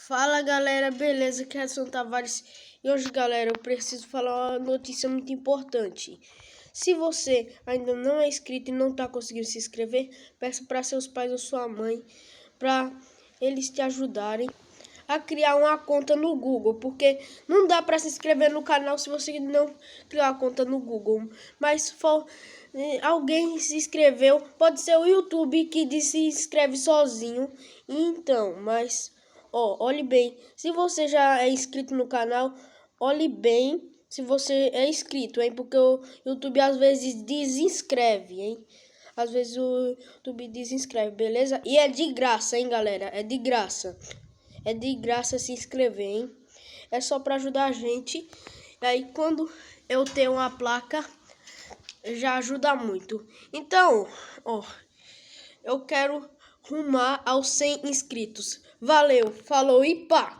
Fala galera, beleza? Aqui é Edson Tavares e hoje galera eu preciso falar uma notícia muito importante. Se você ainda não é inscrito e não está conseguindo se inscrever, peça para seus pais ou sua mãe para eles te ajudarem a criar uma conta no Google, porque não dá para se inscrever no canal se você não criar uma conta no Google. Mas se for alguém se inscreveu, pode ser o YouTube que se inscreve sozinho. Então, olhe bem, se você já é inscrito no canal, olhe bem se você é inscrito, hein? Porque o YouTube às vezes desinscreve, hein? Às vezes o YouTube desinscreve, beleza? E é de graça, hein, galera? É de graça. É de graça se inscrever, hein? É só para ajudar a gente. E aí quando eu tenho uma placa, já ajuda muito. Então, eu quero rumar aos 100 inscritos. Valeu, falou e pá!